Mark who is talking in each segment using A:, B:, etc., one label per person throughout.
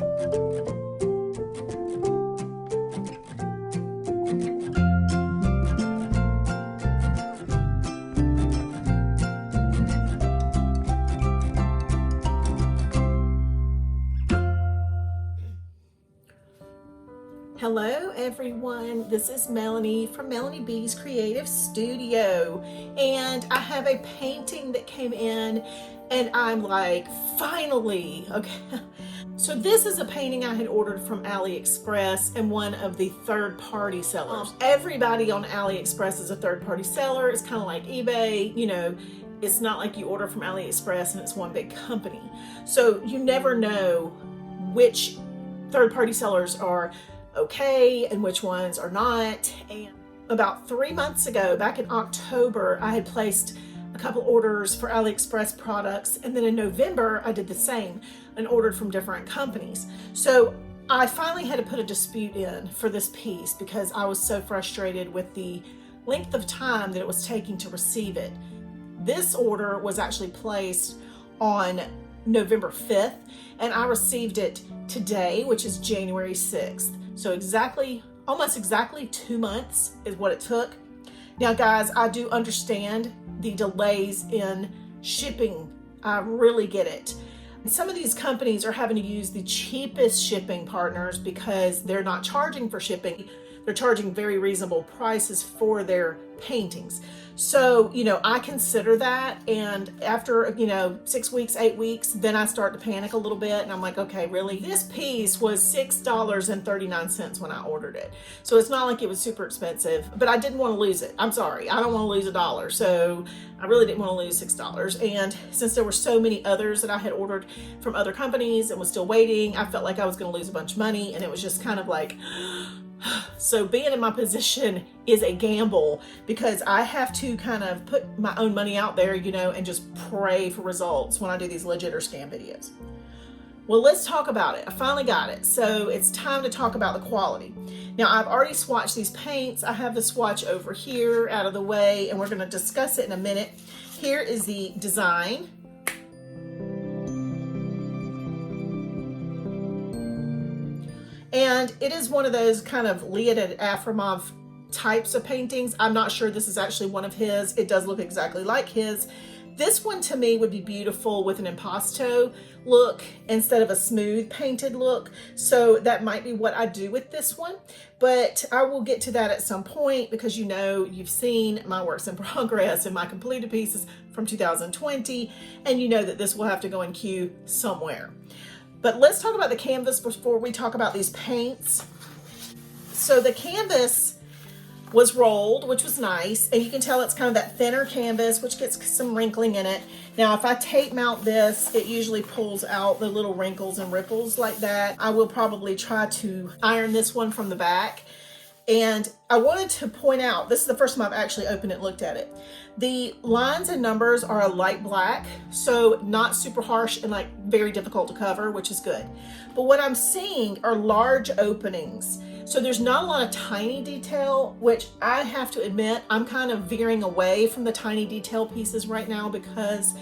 A: Hello everyone, this is Melanie from Melanie B's Creative Studio, and I have a painting that came in and I'm like, finally, okay. So this is a painting I had ordered from AliExpress and one of the third-party sellers. Everybody on AliExpress is a third-party seller. It's kind of like eBay, you know, it's not like you order from AliExpress and it's one big company. So you never know which third-party sellers are okay and which ones are not. And about 3 months ago, back in October, I had placed a couple orders for AliExpress products, and then in November I did the same and ordered from different companies. So I finally had to put a dispute in for this piece because I was so frustrated with the length of time that it was taking to receive it. This order was actually placed on November 5th and I received it today, which is January 6th. So almost exactly 2 months is what it took. Now guys, I do understand the delays in shipping. I really get it. Some of these companies are having to use the cheapest shipping partners because they're not charging for shipping. They're charging very reasonable prices for their paintings. So, you know, I consider that, and after, you know, 6 weeks, 8 weeks, then I start to panic a little bit, and I'm like, okay, really? This piece was $6.39 when I ordered it. So it's not like it was super expensive, but I didn't want to lose it. I'm sorry, I don't want to lose $1. So I really didn't want to lose $6. And since there were so many others that I had ordered from other companies and was still waiting, I felt like I was going to lose a bunch of money, and it was just kind of like, so being in my position is a gamble because I have to kind of put my own money out there, you know, and just pray for results when I do these legit or scam videos. Well, let's talk about it. I finally got it. So it's time to talk about the quality. Now, I've already swatched these paints. I have the swatch over here out of the way, and we're going to discuss it in a minute. Here is the design. And it is one of those kind of Leonid Afremov types of paintings. I'm not sure this is actually one of his. It does look exactly like his. This one to me would be beautiful with an impasto look instead of a smooth painted look. So that might be what I do with this one, but I will get to that at some point because, you know, you've seen my works in progress and my completed pieces from 2020, and you know that this will have to go in queue somewhere. But let's talk about the canvas before we talk about these paints. So the canvas was rolled, which was nice, and you can tell it's kind of that thinner canvas, which gets some wrinkling in it. Now, if I tape mount this, it usually pulls out the little wrinkles and ripples like that. I will probably try to iron this one from the back. And I wanted to point out, this is the first time I've actually opened it and looked at it. The lines and numbers are a light black, so not super harsh and like very difficult to cover, which is good. But what I'm seeing are large openings. So there's not a lot of tiny detail, which I have to admit, I'm kind of veering away from the tiny detail pieces right now because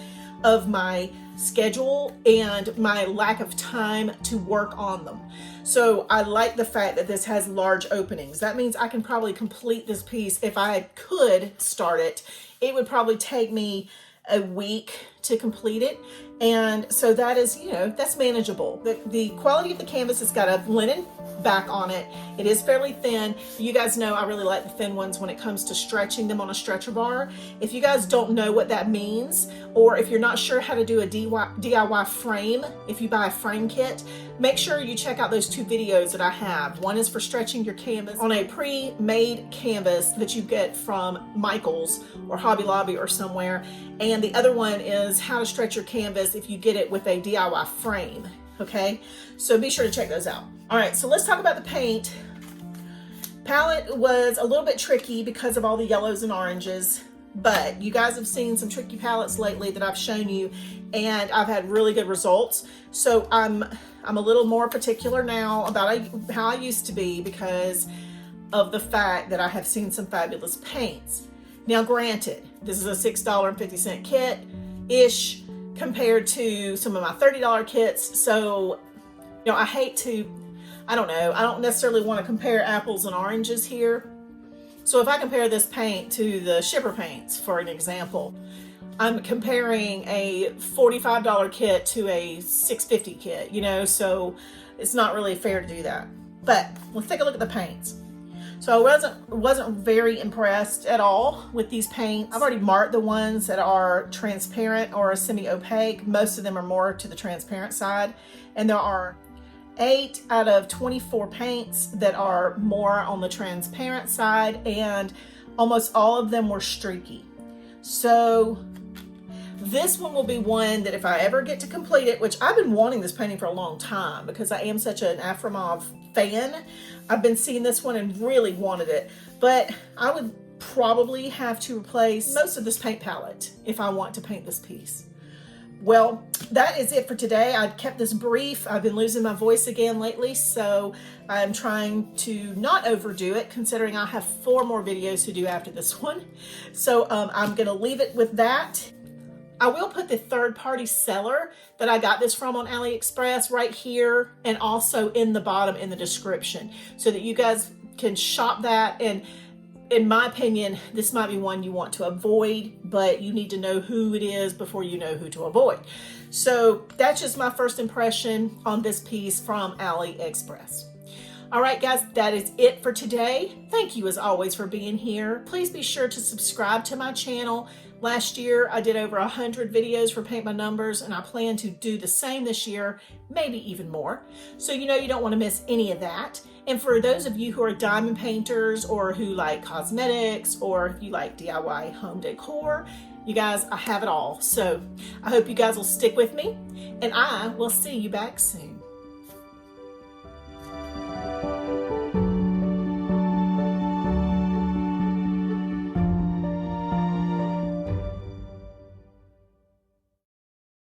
A: of my schedule and my lack of time to work on them. So I like the fact that this has large openings. That means I can probably complete this piece. If I could start it, it would probably take me a week to complete it. And so that is, you know, that's manageable. The quality of the canvas has got a linen back on it. It is fairly thin. You guys know I really like the thin ones when it comes to stretching them on a stretcher bar. If you guys don't know what that means, or if you're not sure how to do a DIY frame, if you buy a frame kit, make sure you check out those two videos that I have. One is for stretching your canvas on a pre-made canvas that you get from Michael's or Hobby Lobby or somewhere, and the other one is how to stretch your canvas if you get it with a DIY frame. Okay, so be sure to check those out. All right, so let's talk about the paint. Palette was a little bit tricky because of all the yellows and oranges, but you guys have seen some tricky palettes lately that I've shown you, and I've had really good results. So I'm a little more particular now about how I used to be because of the fact that I have seen some fabulous paints. Now, granted, this is a $6.50 kit-ish compared to some of my $30 kits. So, You know, I hate to, I don't know, I don't necessarily want to compare apples and oranges here. So if I compare this paint to the shipper paints, for an example, I'm comparing a $45 kit to a $6.50 kit, you know, so it's not really fair to do that. But let's take a look at the paints. So I wasn't very impressed at all with these paints. I've already marked the ones that are transparent or semi-opaque. Most of them are more to the transparent side. And there are 8 out of 24 paints that are more on the transparent side, and almost all of them were streaky. So this one will be one that if I ever get to complete it, which I've been wanting this painting for a long time because I am such an Afremov fan. I've been seeing this one and really wanted it, but I would probably have to replace most of this paint palette if I want to paint this piece. Well, that is it for today. I kept this brief. I've been losing my voice again lately, so I'm trying to not overdo it, considering I have 4 more videos to do after this one. So I'm going to leave it with that. I will put the third-party seller that I got this from on AliExpress right here, and also in the bottom in the description, so that you guys can shop that. And in my opinion, this might be one you want to avoid, but you need to know who it is before you know who to avoid. So that's just my first impression on this piece from AliExpress. All right, guys, that is it for today. Thank you as always for being here. Please be sure to subscribe to my channel. Last year, I did over 100 videos for Paint by Numbers, and I plan to do the same this year, maybe even more. So you know you don't want to miss any of that. And for those of you who are diamond painters, or who like cosmetics, or if you like DIY home decor, you guys, I have it all. So I hope you guys will stick with me, and I will see you back soon.